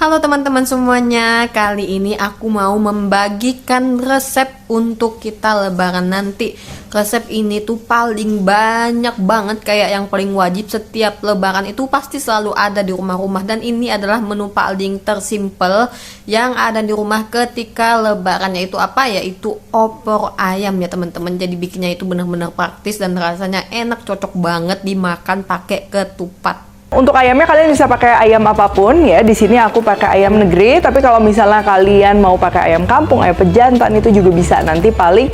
Halo teman-teman semuanya, kali ini aku mau membagikan resep untuk kita lebaran nanti. Resep ini tuh paling banyak banget, kayak yang paling wajib setiap lebaran itu pasti selalu ada di rumah-rumah. Dan ini adalah menu paling tersimpel yang ada di rumah ketika lebaran, yaitu apa? Yaitu opor ayam ya teman-teman. Jadi bikinnya itu benar-benar praktis dan rasanya enak, cocok banget dimakan pakai ketupat. Untuk ayamnya kalian bisa pakai ayam apapun ya. Di sini aku pakai ayam negeri, tapi kalau misalnya kalian mau pakai ayam kampung, ayam pejantan itu juga bisa. Nanti paling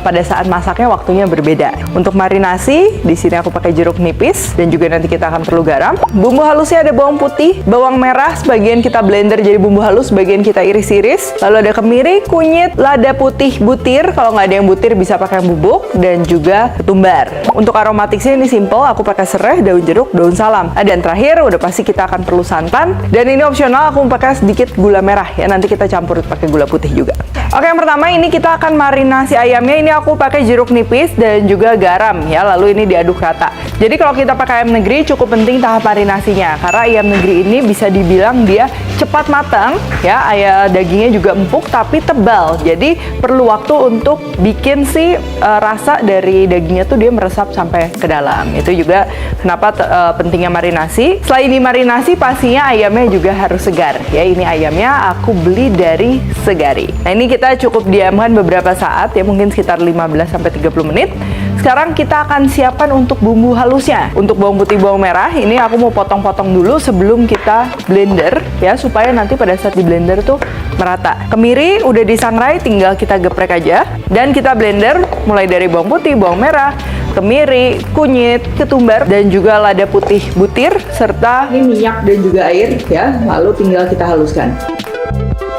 pada saat masaknya waktunya berbeda. Untuk marinasi, di sini aku pakai jeruk nipis dan juga nanti kita akan perlu garam. Bumbu halusnya ada bawang putih, bawang merah, sebagian kita blender jadi bumbu halus, sebagian kita iris-iris. Lalu ada kemiri, kunyit, lada putih butir. Kalau nggak ada yang butir bisa pakai yang bubuk dan juga ketumbar. Untuk aromatiknya ini simple, aku pakai serai, daun jeruk, daun salam. Dan terakhir udah pasti kita akan perlu santan, dan ini opsional, aku pakai sedikit gula merah ya, nanti kita campur pakai gula putih juga. Oke, yang pertama ini kita akan marinasi ayamnya. Ini aku pakai jeruk nipis dan juga garam ya, lalu ini diaduk rata. Jadi kalau kita pakai ayam negeri cukup penting tahap marinasinya, karena ayam negeri ini bisa dibilang dia cepat matang ya, dagingnya juga empuk tapi tebal, jadi perlu waktu untuk bikin si rasa dari dagingnya tuh dia meresap sampai ke dalam. Itu juga kenapa pentingnya marinasi. Selain dimarinasi, pastinya ayamnya juga harus segar ya. Ini ayamnya aku beli dari Segari. Nah, ini kita cukup diamkan beberapa saat ya, mungkin sekitar 15-30 menit. Sekarang kita akan siapkan untuk bumbu halusnya. Untuk bawang putih, bawang merah, ini aku mau potong-potong dulu sebelum kita blender ya, supaya nanti pada saat di blender tuh merata. Kemiri udah disangrai, tinggal kita geprek aja dan kita blender mulai dari bawang putih, bawang merah, kemiri, kunyit, ketumbar, dan juga lada putih butir, serta ini minyak dan juga air ya, lalu tinggal kita haluskan.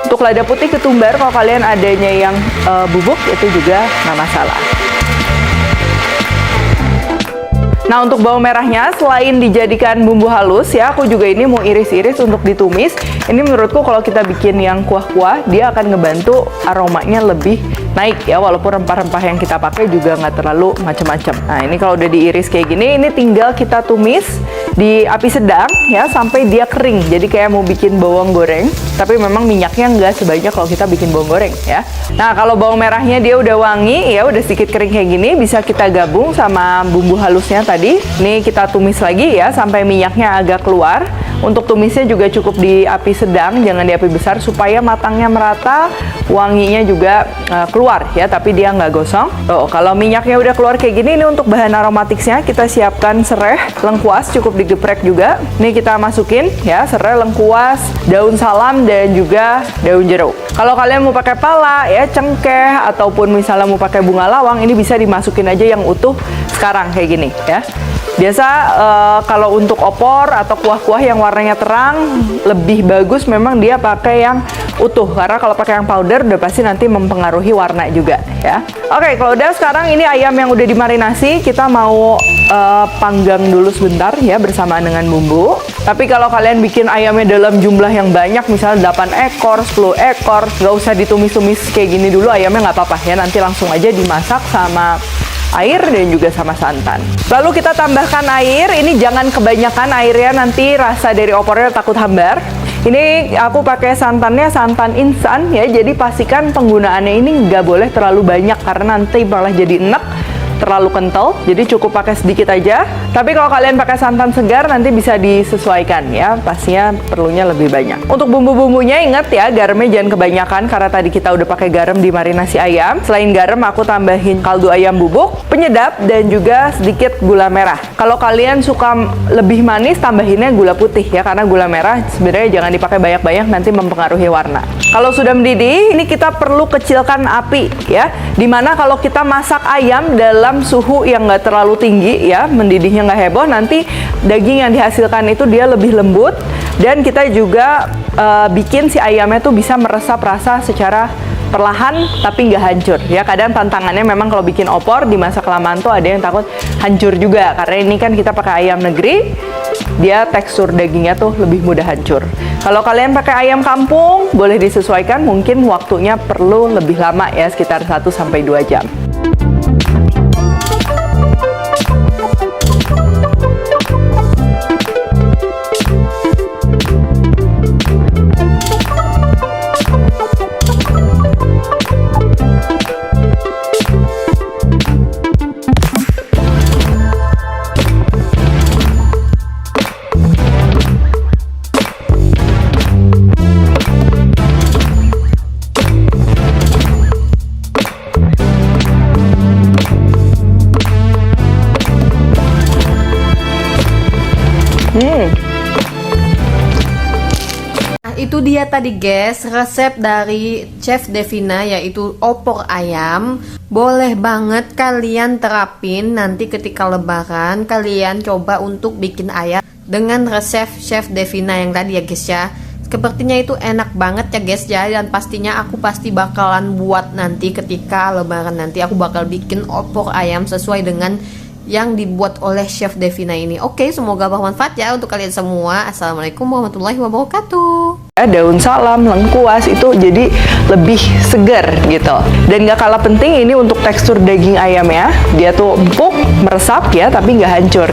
Untuk lada putih, ketumbar, kalau kalian adanya yang bubuk itu juga nggak masalah. Nah, untuk bawang merahnya, selain dijadikan bumbu halus ya, aku juga ini mau iris-iris untuk ditumis. Ini menurutku kalau kita bikin yang kuah-kuah, dia akan ngebantu aromanya lebih naik ya, walaupun rempah-rempah yang kita pakai juga nggak terlalu macam-macam. Nah, ini kalau udah diiris kayak gini, ini tinggal kita tumis di api sedang ya, sampai dia kering. Jadi kayak mau bikin bawang goreng, tapi memang minyaknya nggak sebanyak kalau kita bikin bawang goreng ya. Nah, kalau bawang merahnya dia udah wangi ya, udah sedikit kering kayak gini, bisa kita gabung sama bumbu halusnya tadi. Ini kita tumis lagi ya, sampai minyaknya agak keluar. Untuk tumisnya juga cukup di api sedang, jangan di api besar, supaya matangnya merata, wanginya juga keluar ya, tapi dia nggak gosong. Tuh, kalau minyaknya udah keluar kayak gini, ini untuk bahan aromatiknya kita siapkan serai, lengkuas, cukup digeprek juga. Ini kita masukin ya, serai, lengkuas, daun salam, dan juga daun jeruk. Kalau kalian mau pakai pala ya, cengkeh, ataupun misalnya mau pakai bunga lawang, ini bisa dimasukin aja yang utuh sekarang kayak gini ya. Biasa kalau untuk opor atau kuah-kuah yang warnanya terang, lebih bagus memang dia pakai yang utuh, karena kalau pakai yang powder udah pasti nanti mempengaruhi warna juga ya. Oke, kalau udah, sekarang ini ayam yang udah dimarinasi, kita mau panggang dulu sebentar ya bersamaan dengan bumbu. Tapi kalau kalian bikin ayamnya dalam jumlah yang banyak, misalnya 8 ekor, 10 ekor, nggak usah ditumis-tumis kayak gini dulu ayamnya, nggak apa-apa ya, nanti langsung aja dimasak sama air dan juga sama santan. Lalu kita tambahkan air, ini jangan kebanyakan airnya, nanti rasa dari opornya takut hambar. Ini aku pakai santannya santan instan ya, jadi pastikan penggunaannya ini nggak boleh terlalu banyak, karena nanti malah jadi enek, terlalu kental, jadi cukup pakai sedikit aja. Tapi kalau kalian pakai santan segar nanti bisa disesuaikan ya, pastinya perlunya lebih banyak. Untuk bumbu-bumbunya ingat ya, garamnya jangan kebanyakan, karena tadi kita udah pakai garam di marinasi ayam. Selain garam, aku tambahin kaldu ayam bubuk, penyedap, dan juga sedikit gula merah. Kalau kalian suka lebih manis, tambahinnya gula putih ya, karena gula merah sebenarnya jangan dipakai banyak-banyak, nanti mempengaruhi warna. Kalau sudah mendidih, ini kita perlu kecilkan api ya, dimana kalau kita masak ayam dalam suhu yang nggak terlalu tinggi ya, mendidihnya nggak heboh, nanti daging yang dihasilkan itu dia lebih lembut, dan kita juga bikin si ayamnya tuh bisa meresap rasa secara perlahan tapi nggak hancur ya. Kadang tantangannya memang kalau bikin opor dimasak kelamaan tuh ada yang takut hancur juga, karena ini kan kita pakai ayam negeri, dia tekstur dagingnya tuh lebih mudah hancur. Kalau kalian pakai ayam kampung boleh disesuaikan, mungkin waktunya perlu lebih lama ya, sekitar 1-2 jam. itu dia tadi guys, resep dari Chef Devina yaitu opor ayam. Boleh banget kalian terapin nanti ketika lebaran. Kalian coba untuk bikin ayam dengan resep Chef Devina yang tadi ya guys ya. Sepertinya itu enak banget ya guys ya. Dan pastinya aku pasti bakalan buat nanti ketika lebaran nanti. Aku bakal bikin opor ayam sesuai dengan yang dibuat oleh Chef Devina ini. Oke, semoga bermanfaat ya untuk kalian semua. Assalamualaikum warahmatullahi wabarakatuh. Daun salam, lengkuas itu jadi lebih segar gitu. Dan gak kalah penting ini untuk tekstur daging ayamnya, dia tuh empuk, meresap ya, tapi nggak hancur.